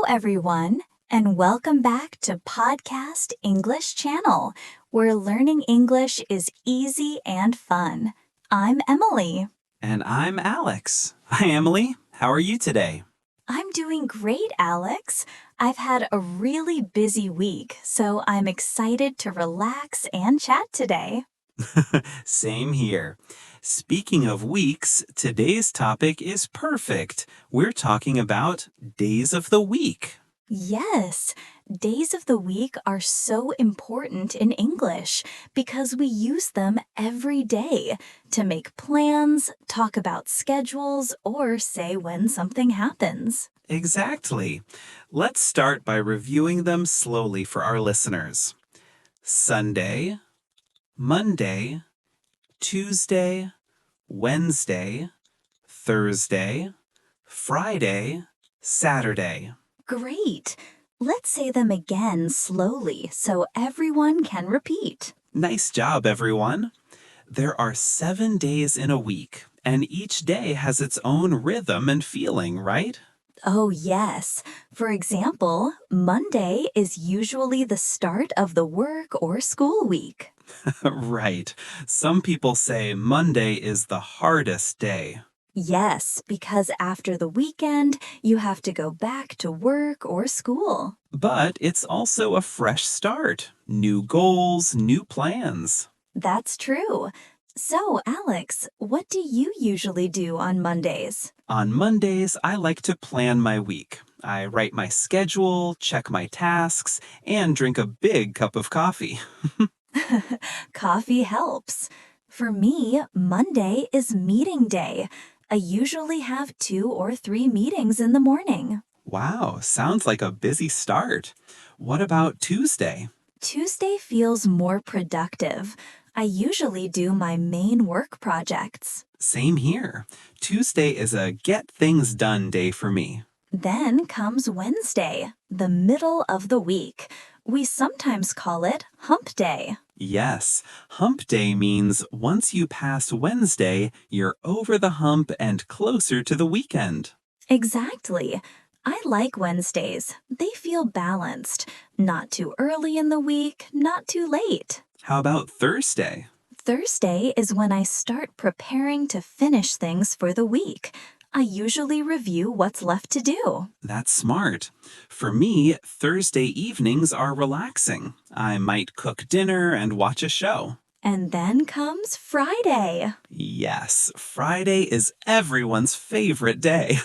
everyone, and welcome back to Podcast English Channel, where learning English is easy and fun. I'm Emily. And I'm Alex. Hi, Emily. How are you today? I'm doing great, Alex. I've had a really busy week, so I'm excited to relax and chat today. Same here. Speaking of weeks, today's topic is perfect. We're talking about days of the week. Yes, days of the week are so important in English because we use them every day to make plans, talk about schedules, or say when something happens. Exactly. Let's start by reviewing them slowly for our listeners. Sunday, Monday, Tuesday, Wednesday, Thursday, Friday, Saturday. Great! Let's say them again slowly so everyone can repeat. Nice job, everyone. There are 7 days in a week, and each day has its own rhythm and feeling, right? Oh, yes. For example, Monday is usually the start of the work or school week. Right. Some people say Monday is the hardest day. Yes, because after the weekend, you have to go back to work or school. But it's also a fresh start. New goals, new plans. That's true. So, Alex, what do you usually do on Mondays? On Mondays, I like to plan my week. I write my schedule, check my tasks, and drink a big cup of coffee. Coffee helps. For me, Monday is meeting day. I usually have 2 or 3 meetings in the morning. Wow, sounds like a busy start. What about Tuesday? Tuesday feels more productive. I usually do my main work projects. Same here. Tuesday is a get things done day for me. Then comes Wednesday, the middle of the week. We sometimes call it hump day. Yes, hump day means once you pass Wednesday, you're over the hump and closer to the weekend. Exactly. I like Wednesdays. They feel balanced. Not too early in the week, not too late. How about Thursday? Thursday is when I start preparing to finish things for the week. I usually review what's left to do. That's smart. For me, Thursday evenings are relaxing. I might cook dinner and watch a show. And then comes Friday. Yes, Friday is everyone's favorite day.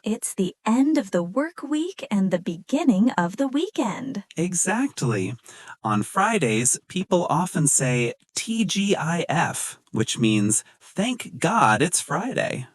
It's the end of the work week and the beginning of the weekend. Exactly. On Fridays, people often say TGIF, which means thank God it's Friday.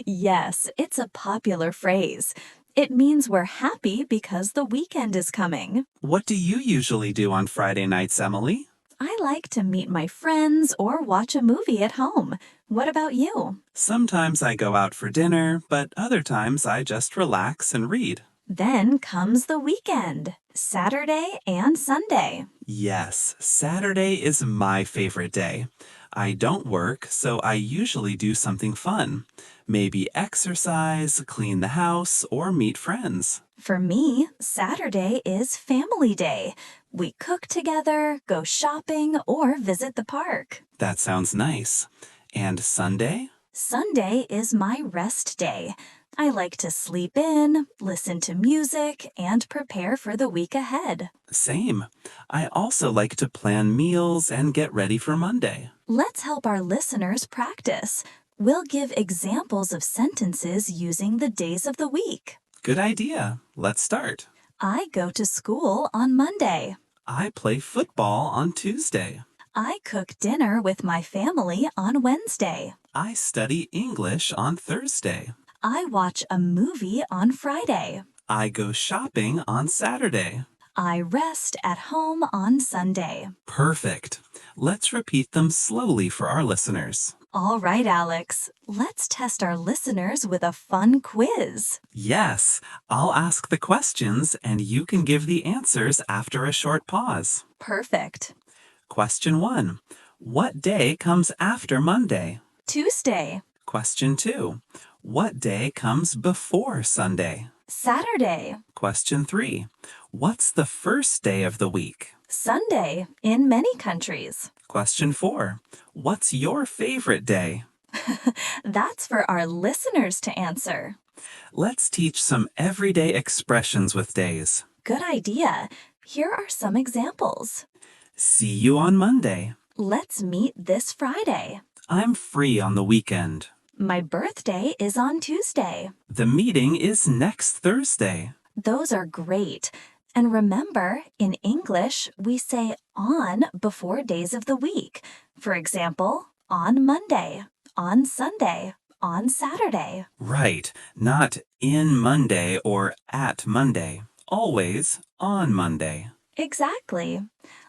Yes, it's a popular phrase. It means we're happy because the weekend is coming. What do you usually do on Friday nights, Emily? I like to meet my friends or watch a movie at home. What about you? Sometimes I go out for dinner, but other times I just relax and read. Then comes the weekend, Saturday and Sunday. Yes, Saturday is my favorite day. I don't work, so I usually do something fun. Maybe exercise, clean the house, or meet friends. For me, Saturday is family day. We cook together, go shopping, or visit the park. That sounds nice. And Sunday? Sunday is my rest day. I like to sleep in, listen to music, and prepare for the week ahead. Same. I also like to plan meals and get ready for Monday. Let's help our listeners practice. We'll give examples of sentences using the days of the week. Good idea. Let's start. I go to school on Monday. I play football on Tuesday. I cook dinner with my family on Wednesday. I study English on Thursday. I watch a movie on Friday. I go shopping on Saturday. I rest at home on Sunday. Perfect. Let's repeat them slowly for our listeners. All right, Alex. Let's test our listeners with a fun quiz. Yes, I'll ask the questions and you can give the answers after a short pause. Perfect. Question 1. What day comes after Monday? Tuesday. Question 2. What day comes before Sunday? Saturday. Question 3. What's the first day of the week? Sunday in many countries. Question 4. What's your favorite day? That's for our listeners to answer. Let's teach some everyday expressions with days. Good idea. Here are some examples. See you on Monday. Let's meet this Friday. I'm free on the weekend. My birthday is on Tuesday. The meeting is next Thursday. Those are great. And remember, in English, we say on before days of the week. For example, on Monday, on Sunday, on Saturday. Right, not in Monday or at Monday. Always on Monday. Exactly.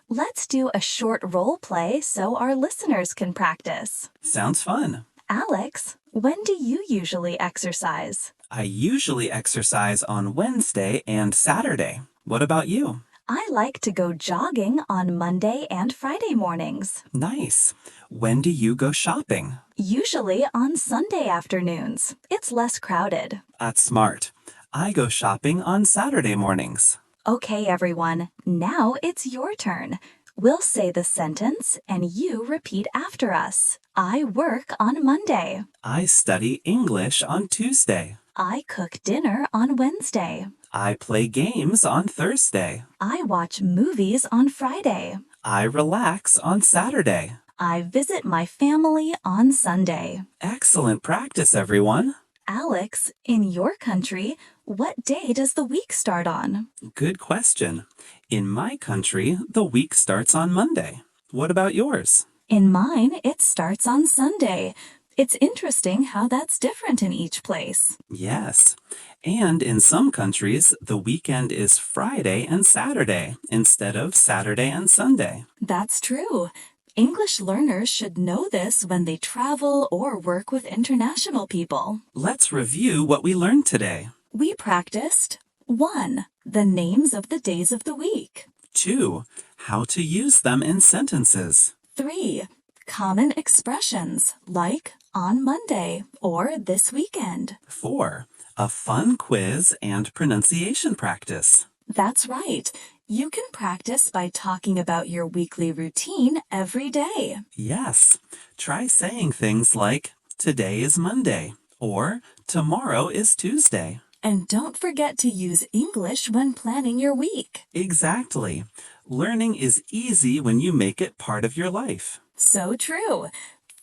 Let's do a short role play so our listeners can practice. Sounds fun. Alex, when do you usually exercise? I usually exercise on Wednesday and Saturday. What about you? I like to go jogging on Monday and Friday mornings. Nice. When do you go shopping? Usually on Sunday afternoons. It's less crowded. That's smart. I go shopping on Saturday mornings. Okay, everyone, now it's your turn. We'll say the sentence and you repeat after us. I work on Monday. I study English on Tuesday. I cook dinner on Wednesday. I play games on Thursday. I watch movies on Friday. I relax on Saturday. I visit my family on Sunday. Excellent practice, everyone. Alex, in your country, what day does the week start on? Good question. In my country, the week starts on Monday. What about yours? In mine, it starts on Sunday. It's interesting how that's different in each place. Yes. And in some countries, the weekend is Friday and Saturday instead of Saturday and Sunday. That's true. English learners should know this when they travel or work with international people. Let's review what we learned today. We practiced 1. The names of the days of the week. 2. How to use them in sentences. 3. Common expressions like on Monday or this weekend. 4. A fun quiz and pronunciation practice. That's right. You can practice by talking about your weekly routine every day. Yes. Try saying things like, today is Monday, or tomorrow is Tuesday. And don't forget to use English when planning your week. Exactly. Learning is easy when you make it part of your life. So true.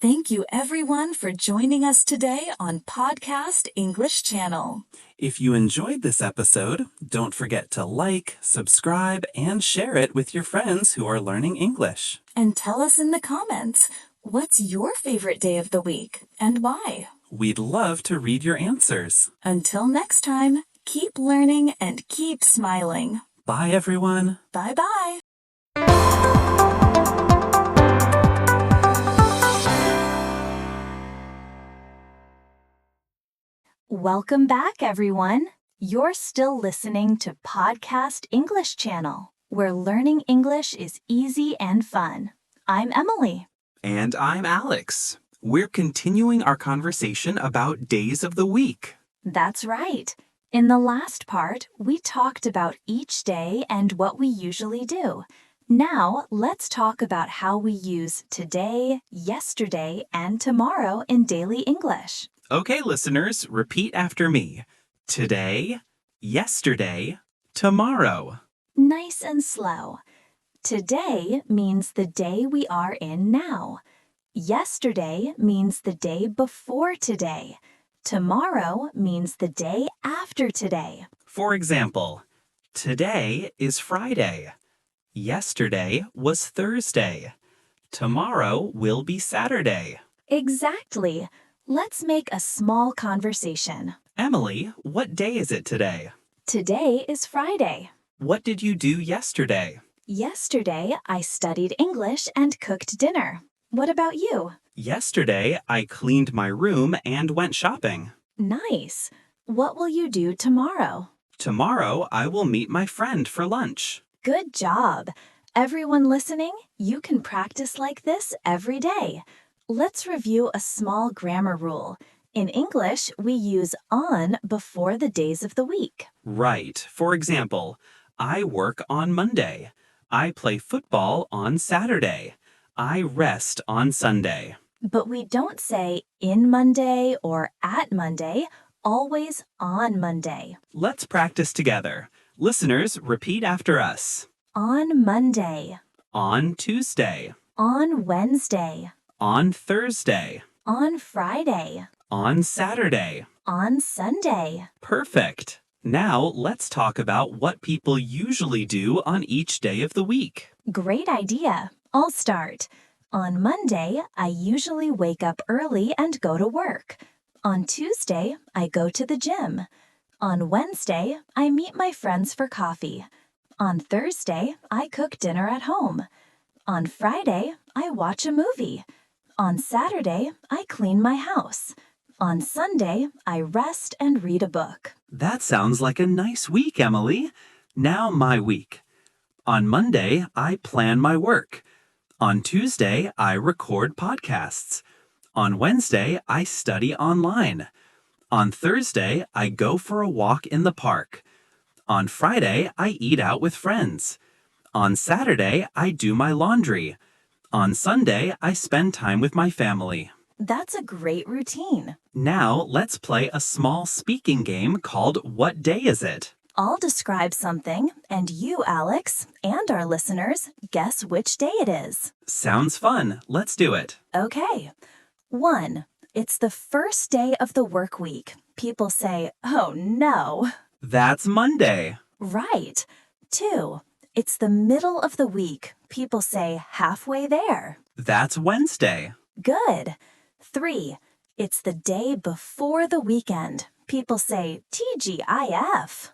Thank you everyone for joining us today on Podcast English Channel. If you enjoyed this episode, don't forget to like, subscribe, and share it with your friends who are learning English. And tell us in the comments, what's your favorite day of the week and why? We'd love to read your answers. Until next time, keep learning and keep smiling. Bye, everyone. Bye-bye. Welcome back, everyone. You're still listening to Podcast English Channel, where learning English is easy and fun. I'm Emily. And I'm Alex. We're continuing our conversation about days of the week. That's right. In the last part, we talked about each day and what we usually do. Now, let's talk about how we use today, yesterday, and tomorrow in daily English. Okay, listeners, repeat after me. Today, yesterday, tomorrow. Nice and slow. Today means the day we are in now. Yesterday means the day before today. Tomorrow means the day after today. For example, today is Friday. Yesterday was Thursday. Tomorrow will be Saturday. Exactly. Let's make a small conversation. Emily, what day is it today? Today is Friday. What did you do yesterday? Yesterday, I studied English and cooked dinner. What about you? Yesterday, I cleaned my room and went shopping. Nice. What will you do tomorrow? Tomorrow, I will meet my friend for lunch. Good job. Everyone listening, you can practice like this every day. Let's review a small grammar rule. In English, we use on before the days of the week. Right. For example, I work on Monday. I play football on Saturday. I rest on Sunday. But we don't say in Monday or at Monday, always on Monday. Let's practice together. Listeners, repeat after us. On Monday, On Tuesday. on Wednesday, On Thursday. on Friday, On Saturday. on Sunday. Perfect. Now let's talk about what people usually do on each day of the week. Great idea. I'll start. On Monday, I usually wake up early and go to work. On Tuesday, I go to the gym. On Wednesday, I meet my friends for coffee. On Thursday, I cook dinner at home. On Friday, I watch a movie. On Saturday, I clean my house. On Sunday, I rest and read a book. That sounds like a nice week, Emily. Now my week. On Monday, I plan my work. On Tuesday, I record podcasts. On Wednesday, I study online. On Thursday, I go for a walk in the park. On Friday, I eat out with friends. On Saturday, I do my laundry. On Sunday, I spend time with my family. That's a great routine. Now, let's play a small speaking game called What Day Is It? I'll describe something, and you, Alex, and our listeners, guess which day it is. Sounds fun. Let's do it. Okay. 1. It's the first day of the work week. People say, oh no. That's Monday. Right. 2. It's the middle of the week. People say halfway there. That's Wednesday. Good. 3. It's the day before the weekend. People say TGIF.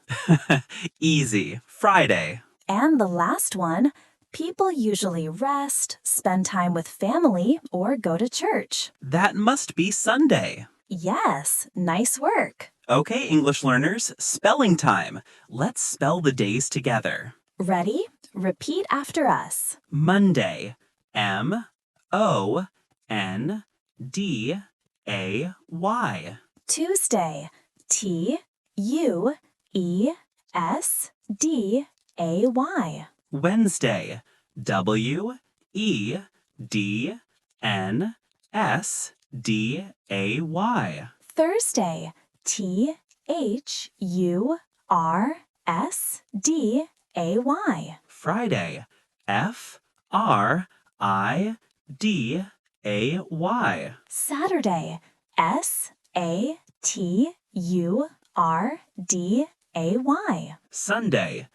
Easy. Friday. And the last one, people usually rest, spend time with family, or go to church. That must be Sunday. Yes, nice work. Okay, English learners, spelling time. Let's spell the days together. Ready? Repeat after us. Monday. Monday. Tuesday. Tuesday. Wednesday. Wednesday. Thursday. Thursday. Friday. Friday. Saturday. Saturday. Sunday. Sunday.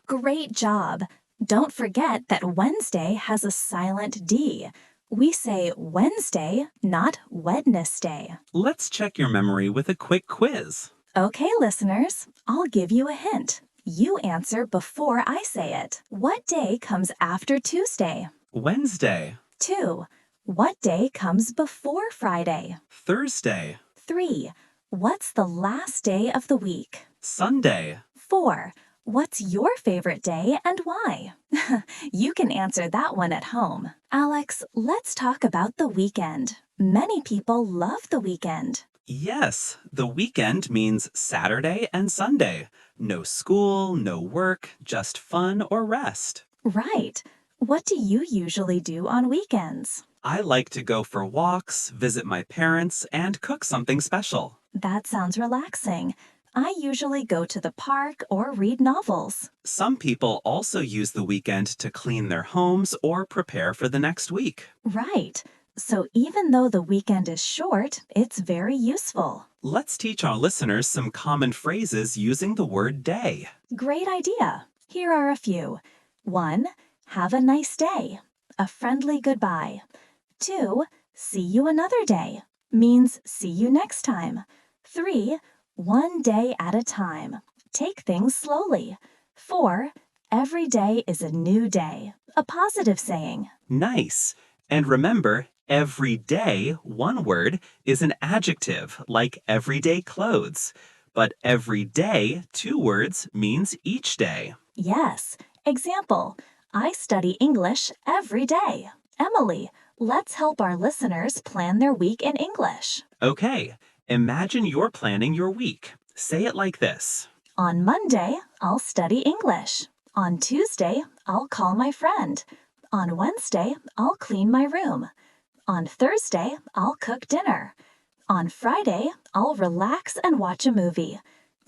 Great job. Don't forget that Wednesday has a silent D. We say Wednesday, not Wednesday. Let's check your memory with a quick quiz. Okay, listeners, I'll give you a hint. You answer before I say it. What day comes after Tuesday? Wednesday. 2. What day comes before Friday? Thursday. 3. What's the last day of the week? Sunday. 4. What's your favorite day and why? You can answer that one at home. Alex, let's talk about the weekend. Many people love the weekend. Yes, the weekend means Saturday and Sunday. No school, no work, just fun or rest. Right. What do you usually do on weekends? I like to go for walks, visit my parents, and cook something special. That sounds relaxing. I usually go to the park or read novels. Some people also use the weekend to clean their homes or prepare for the next week. Right. So even though the weekend is short, it's very useful. Let's teach our listeners some common phrases using the word day. Great idea. Here are a few. 1. Have a nice day. A friendly goodbye. 2. See you another day. Means see you next time. 3. One day at a time. Take things slowly. 4. Every day is a new day. A positive saying. Nice. And remember, every day, one word, is an adjective like everyday clothes. But every day, 2 words, means each day. Yes. Example. I study English every day. Emily, let's help our listeners plan their week in English. Okay, imagine you're planning your week. Say it like this. On Monday, I'll study English. On Tuesday, I'll call my friend. On Wednesday, I'll clean my room. On Thursday, I'll cook dinner. On Friday, I'll relax and watch a movie.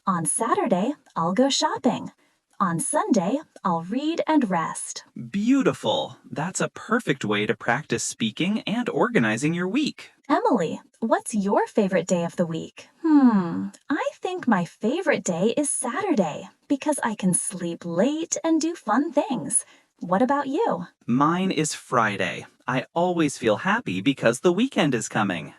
On Saturday, I'll go shopping. On Sunday, I'll read and rest. Beautiful. That's a perfect way to practice speaking and organizing your week. Emily, what's your favorite day of the week? I think my favorite day is Saturday because I can sleep late and do fun things. What about you? Mine is Friday. I always feel happy because the weekend is coming.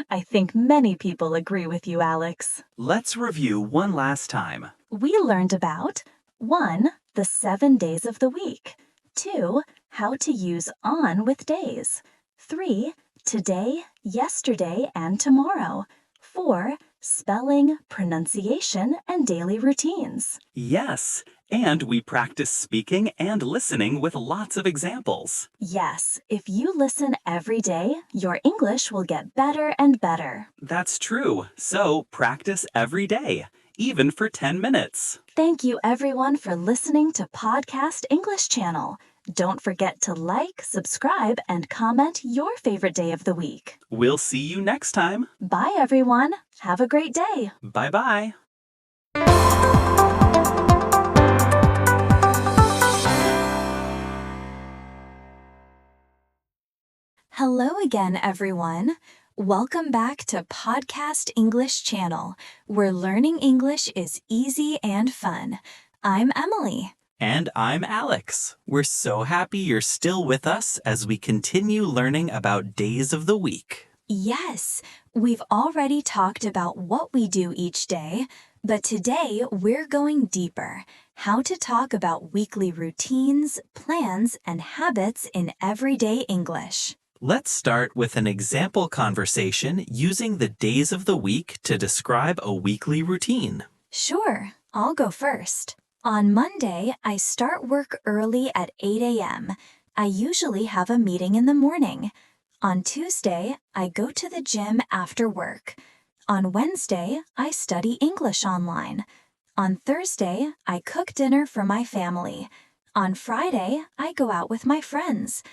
I think many people agree with you, Alex. Let's review one last time. We learned about 1. The 7 days of the week. 2. How to use on with days. 3. Today, yesterday, and tomorrow. 4. Spelling, pronunciation, and daily routines. Yes, and we practice speaking and listening with lots of examples. Yes, if you listen every day, your English will get better and better. That's true. So practice every day, even for 10 minutes. Thank you everyone for listening to Podcast English Channel. Don't forget to like, subscribe, and comment your favorite day of the week. We'll see you next time. Bye everyone. Have a great day. Bye-bye. Hello again, everyone. Welcome back to Podcast English Channel, where learning English is easy and fun. I'm Emily. And I'm Alex. We're so happy you're still with us as we continue learning about days of the week. Yes, we've already talked about what we do each day, but today we're going deeper. How to talk about weekly routines, plans, and habits in everyday English. Let's start with an example conversation using the days of the week to describe a weekly routine. Sure, I'll go first. On Monday, I start work early at 8 a.m. I usually have a meeting in the morning. On Tuesday, I go to the gym after work. On Wednesday, I study English online. On Thursday, I cook dinner for my family. On Friday, I go out with my friends.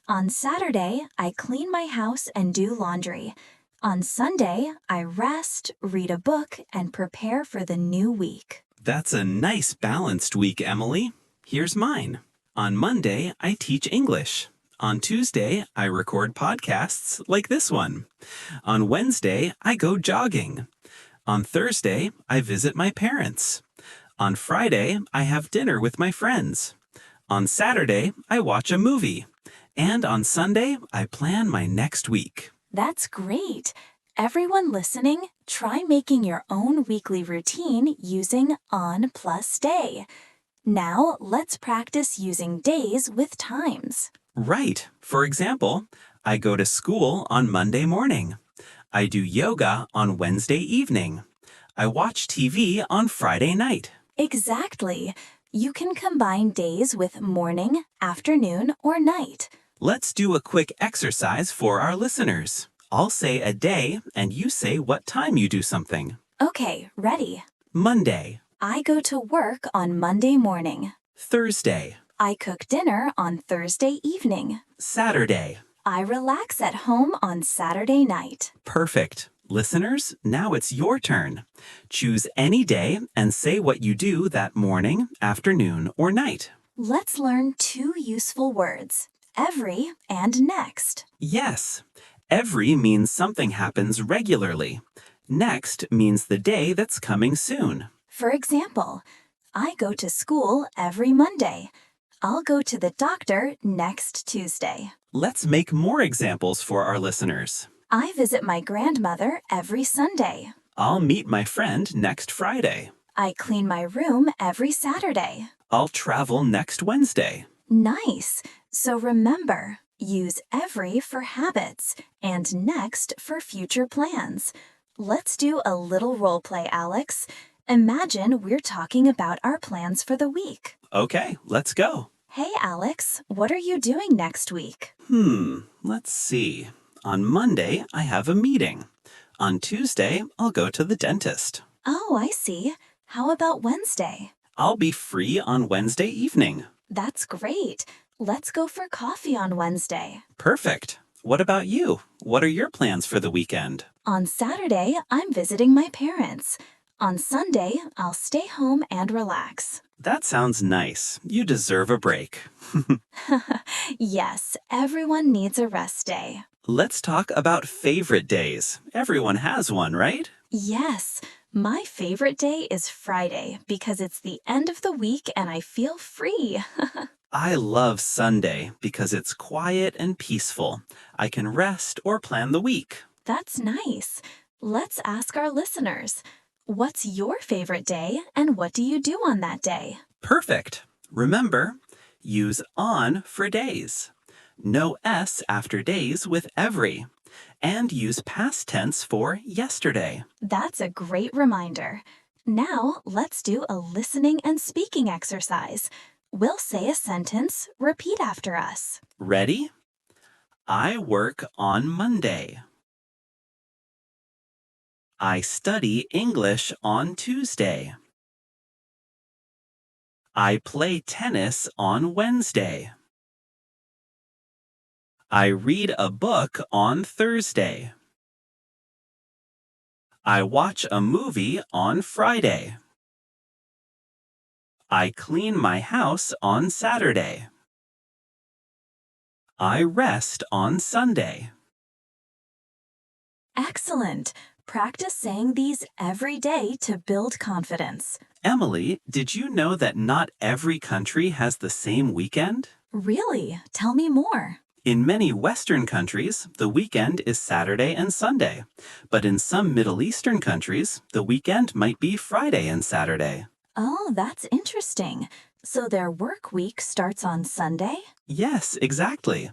On Saturday, I clean my house and do laundry. On Sunday, I rest, read a book, and prepare for the new week. That's a nice balanced week, Emily. Here's mine. On Monday, I teach English. On Tuesday, I record podcasts like this one. On Wednesday, I go jogging. On Thursday, I visit my parents. On Friday, I have dinner with my friends. On Saturday, I watch a movie. And on Sunday, I plan my next week. That's great. Everyone listening, try making your own weekly routine using on plus day. Now, let's practice using days with times. Right. For example, I go to school on Monday morning. I do yoga on Wednesday evening. I watch TV on Friday night. Exactly. You can combine days with morning, afternoon, or night. Let's do a quick exercise for our listeners. I'll say a day and you say what time you do something. Okay, ready. Monday, I go to work on Monday morning. Thursday, I cook dinner on Thursday evening. Saturday. I relax at home on Saturday night. Perfect. Listeners, now it's your turn. Choose any day and say what you do that morning, afternoon, or night. Let's learn 2 useful words, every and next. Yes. Every means something happens regularly. Next means the day that's coming soon. For example, I go to school every Monday. I'll go to the doctor next Tuesday. Let's make more examples for our listeners. I visit my grandmother every Sunday. I'll meet my friend next Friday. I clean my room every Saturday. I'll travel next Wednesday. Nice. So remember, use every for habits and next for future plans. Let's do a little role play, Alex. Imagine we're talking about our plans for the week. Okay, let's go. Hey, Alex, what are you doing next week? Let's see. On Monday, I have a meeting. On Tuesday, I'll go to the dentist. Oh, I see. How about Wednesday? I'll be free on Wednesday evening. That's great. Let's go for coffee on Wednesday. Perfect. What about you? What are your plans for the weekend? On Saturday, I'm visiting my parents. On Sunday, I'll stay home and relax. That sounds nice. You deserve a break. Yes, everyone needs a rest day. Let's talk about favorite days. Everyone has one, right? Yes, my favorite day is Friday because it's the end of the week and I feel free. I love Sunday because it's quiet and peaceful. I can rest or plan the week. That's nice. Let's ask our listeners. What's your favorite day and what do you do on that day? Perfect. Remember, use on for days. No S after days with every. And use past tense for yesterday. That's a great reminder. Now let's do a listening and speaking exercise. We'll say a sentence, repeat after us. Ready? I work on Monday. I study English on Tuesday. I play tennis on Wednesday. I read a book on Thursday. I watch a movie on Friday. I clean my house on Saturday. I rest on Sunday. Excellent. Practice saying these every day to build confidence. Emily, did you know that not every country has the same weekend? Really? Tell me more. In many Western countries, the weekend is Saturday and Sunday. But in some Middle Eastern countries, the weekend might be Friday and Saturday. Oh, that's interesting. So their work week starts on Sunday? Yes, exactly.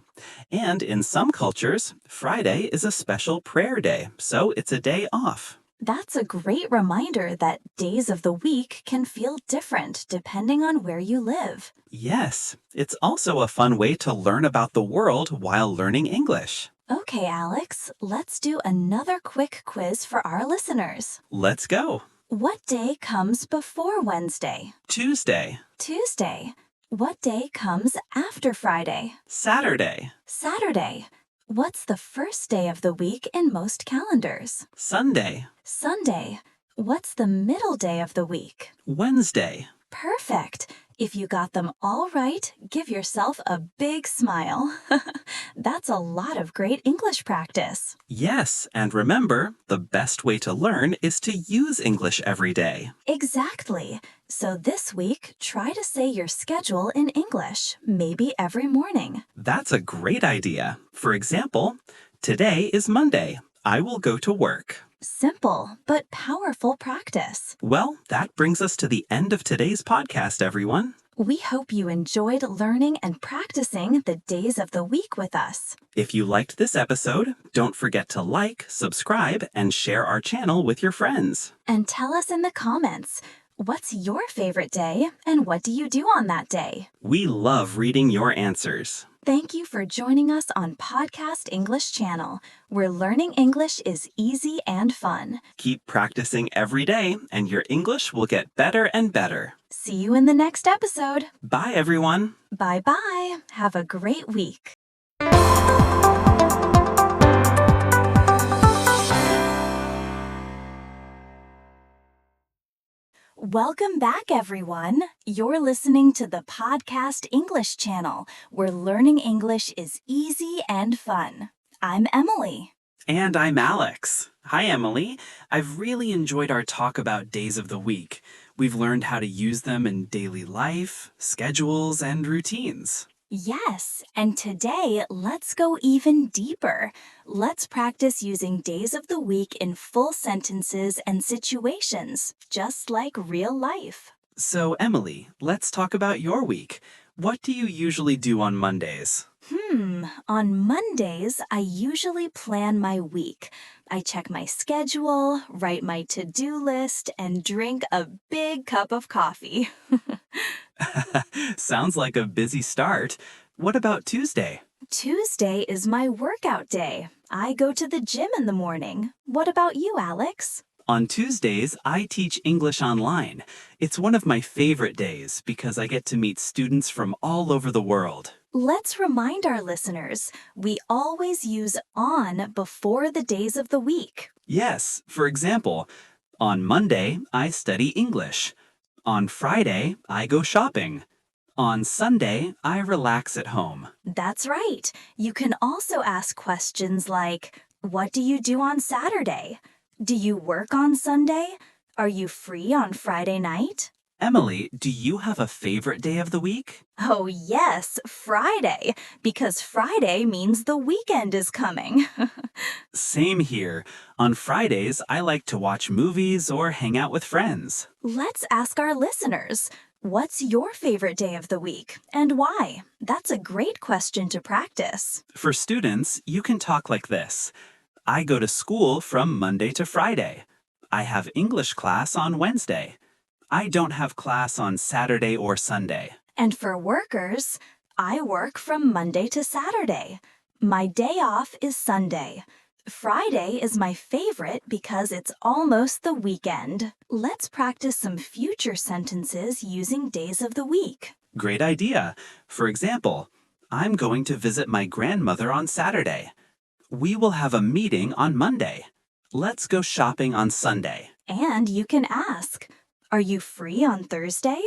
And in some cultures, Friday is a special prayer day, so it's a day off. That's a great reminder that days of the week can feel different depending on where you live. Yes, it's also a fun way to learn about the world while learning English. Okay, Alex, let's do another quick quiz for our listeners. Let's go. What day comes before Wednesday? Tuesday, Tuesday. What day comes after Friday? Saturday, Saturday. What's the first day of the week in most calendars? Sunday, Sunday. What's the middle day of the week? Wednesday. Perfect. If you got them all right, give yourself a big smile. That's a lot of great English practice. Yes, and remember, the best way to learn is to use English every day. Exactly. So this week, try to say your schedule in English, maybe every morning. That's a great idea. For example, today is Monday. I will go to work. Simple but powerful practice. Well, that brings us to the end of today's podcast, everyone. We hope you enjoyed learning and practicing the days of the week with us. If you liked this episode, don't forget to like, subscribe, and share our channel with your friends. And tell us in the comments, what's your favorite day and what do you do on that day? We love reading your answers. Thank you for joining us on Podcast English Channel, where learning English is easy and fun. Keep practicing every day, and your English will get better and better. See you in the next episode. Bye, everyone. Bye-bye. Have a great week. Welcome back, everyone. You're listening to the Podcast English Channel, where learning English is easy and fun. I'm Emily. And I'm Alex. Hi, Emily. I've really enjoyed our talk about days of the week. We've learned how to use them in daily life, schedules, and routines. Yes, and today let's go even deeper. Let's practice using days of the week in full sentences and situations, just like real life. So, Emily, let's talk about your week. What do you usually do on Mondays? On Mondays, I usually plan my week. I check my schedule, write my to-do list, and drink a big cup of coffee. Sounds like a busy start. What about Tuesday? Tuesday is my workout day. I go to the gym in the morning. What about you, Alex? On Tuesdays, I teach English online. It's one of my favorite days because I get to meet students from all over the world. Let's remind our listeners, we always use on before the days of the week. Yes, for example, on Monday, I study English. On Friday, I go shopping. On Sunday, I relax at home. That's right. You can also ask questions like, what do you do on Saturday? Do you work on Sunday? Are you free on Friday night? Emily, do you have a favorite day of the week? Oh yes, Friday, because Friday means the weekend is coming. Same here. On Fridays, I like to watch movies or hang out with friends. Let's ask our listeners, what's your favorite day of the week and why? That's a great question to practice. For students, you can talk like this. I go to school from Monday to Friday. I have English class on Wednesday. I don't have class on Saturday or Sunday. And for workers, I work from Monday to Saturday. My day off is Sunday. Friday is my favorite because it's almost the weekend. Let's practice some future sentences using days of the week. Great idea. For example, I'm going to visit my grandmother on Saturday. We will have a meeting on Monday. Let's go shopping on Sunday. And you can ask, are you free on Thursday?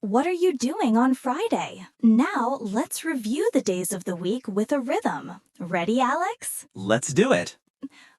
What are you doing on Friday? Now let's review the days of the week with a rhythm. Ready, Alex? Let's do it.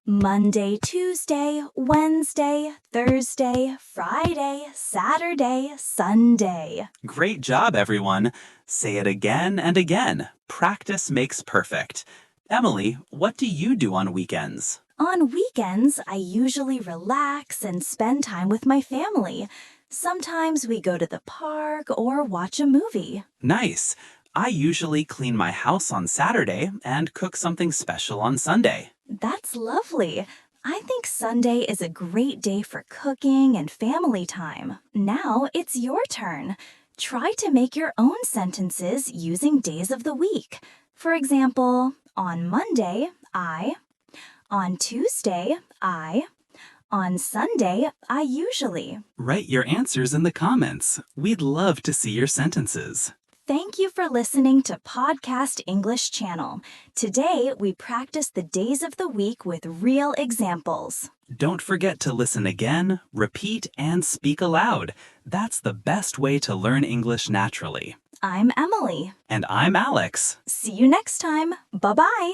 Monday, Tuesday, Wednesday, Thursday, Friday, Saturday, Sunday. Great job, everyone. Say it again and again. Practice makes perfect. Emily, what do you do on weekends? On weekends, I usually relax and spend time with my family. Sometimes we go to the park or watch a movie. Nice. I usually clean my house on Saturday and cook something special on Sunday. That's lovely. I think Sunday is a great day for cooking and family time. Now it's your turn. Try to make your own sentences using days of the week. For example, on Monday, I. On Tuesday, I. On Sunday, I usually. Write your answers in the comments. We'd love to see your sentences. Thank you for listening to Podcast English Channel. Today, we practice the days of the week with real examples. Don't forget to listen again, repeat, and speak aloud. That's the best way to learn English naturally. I'm Emily. And I'm Alex. See you next time. Bye-bye.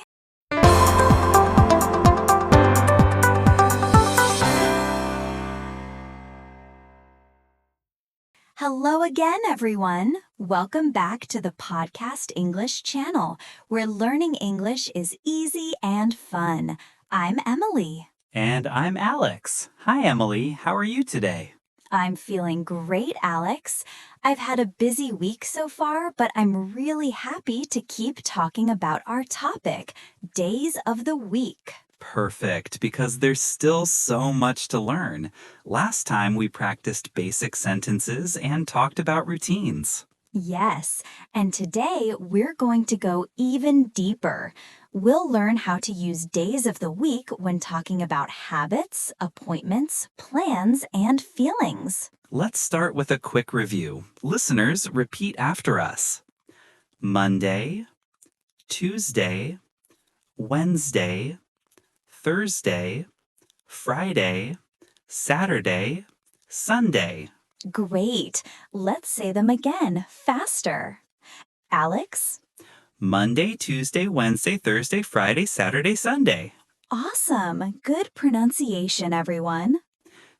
Hello again, everyone. Welcome back to the Podcast English channel, where learning English is easy and fun. I'm Emily. And I'm Alex. Hi, Emily. How are you today? I'm feeling great, Alex. I've had a busy week so far, but I'm really happy to keep talking about our topic, days of the week. Perfect, because there's still so much to learn. Last time we practiced basic sentences and talked about routines. Yes, and today we're going to go even deeper. We'll learn how to use days of the week when talking about habits, appointments, plans, and feelings. Let's start with a quick review. Listeners, repeat after us. Monday, Tuesday, Wednesday, Thursday, Friday, Saturday, Sunday. Great. Let's say them again, faster. Alex? Monday, Tuesday, Wednesday, Thursday, Friday, Saturday, Sunday. Awesome. Good pronunciation, everyone.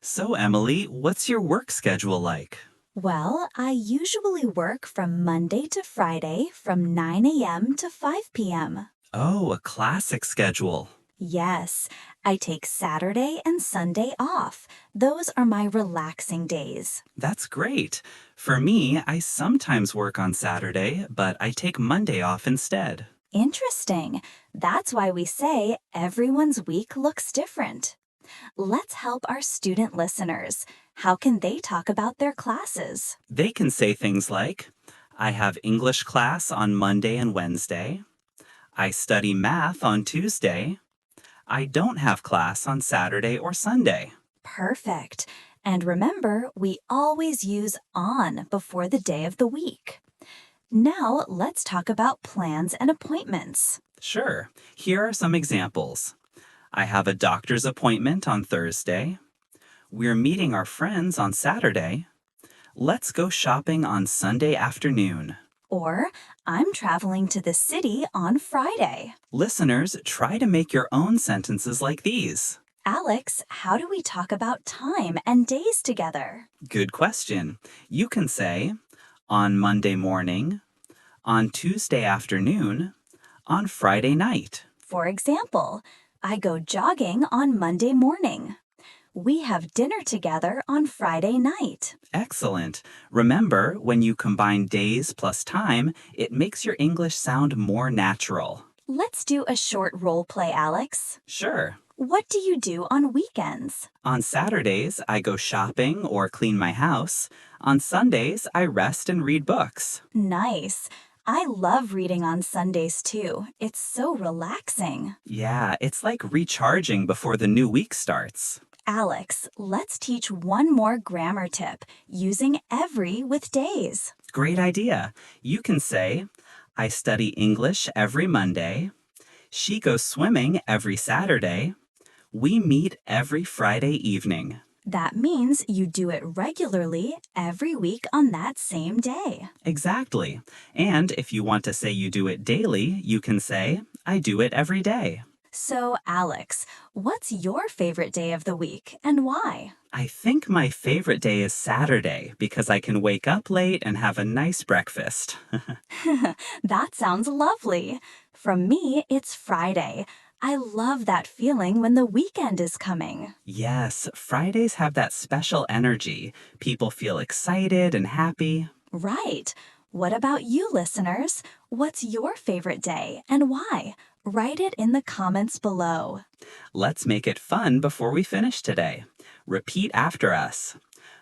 So, Emily, what's your work schedule like? Well, I usually work from Monday to Friday from 9 a.m. to 5 p.m. Oh, a classic schedule. Yes, I take Saturday and Sunday off. Those are my relaxing days. That's great. For me, I sometimes work on Saturday, but I take Monday off instead. Interesting. That's why we say everyone's week looks different. Let's help our student listeners. How can they talk about their classes? They can say things like, I have English class on Monday and Wednesday. I study math on Tuesday. I don't have class on Saturday or Sunday. Perfect. And remember, we always use on before the day of the week. Now, let's talk about plans and appointments. Sure, here are some examples. I have a doctor's appointment on Thursday. We're meeting our friends on Saturday. Let's go shopping on Sunday afternoon. Or, I'm traveling to the city on Friday. Listeners, try to make your own sentences like these. Alex, how do we talk about time and days together? Good question. You can say, on Monday morning, on Tuesday afternoon, on Friday night. For example, I go jogging on Monday morning. We have dinner together on Friday night. Excellent. Remember, when you combine days plus time, it makes your English sound more natural. Let's do a short role play, Alex. Sure. What do you do on weekends? On Saturdays, I go shopping or clean my house. On Sundays, I rest and read books. Nice. I love reading on Sundays too. It's so relaxing. Yeah, it's like recharging before the new week starts. Alex, let's teach one more grammar tip using every with days. Great idea. You can say, I study English every Monday. She goes swimming every Saturday. We meet every Friday evening. That means you do it regularly every week on that same day. Exactly. And if you want to say you do it daily, you can say, I do it every day. So, Alex, what's your favorite day of the week and why? I think my favorite day is Saturday because I can wake up late and have a nice breakfast. That sounds lovely. From me, it's Friday. I love that feeling when the weekend is coming. Yes, Fridays have that special energy. People feel excited and happy. Right. What about you, listeners? What's your favorite day and why? Write it in the comments below. Let's make it fun before we finish today. Repeat after us.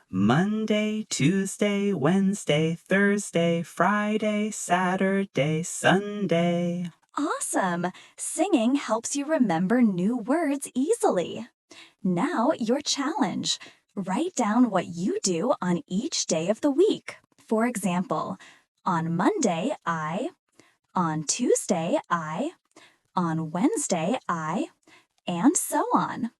Monday, Tuesday, Wednesday, Thursday, Friday, Saturday, Sunday. Awesome! Singing helps you remember new words easily. Now, your challenge. Write down what you do on each day of the week. For example, on Monday, I. On Tuesday, I. On Wednesday, I. And so on.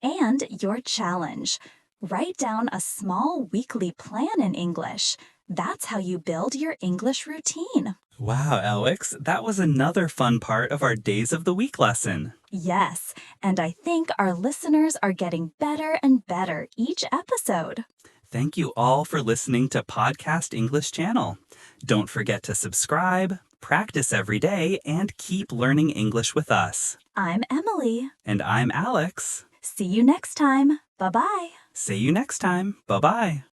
And your challenge. Write down a small weekly plan in English. That's how you build your English routine. Wow, Alex, that was another fun part of our Days of the Week lesson. Yes, and I think our listeners are getting better and better each episode. Thank you all for listening to Podcast English Channel. Don't forget to subscribe, practice every day, and keep learning English with us. I'm Emily. And I'm Alex. See you next time. Bye-bye. See you next time. Bye-bye.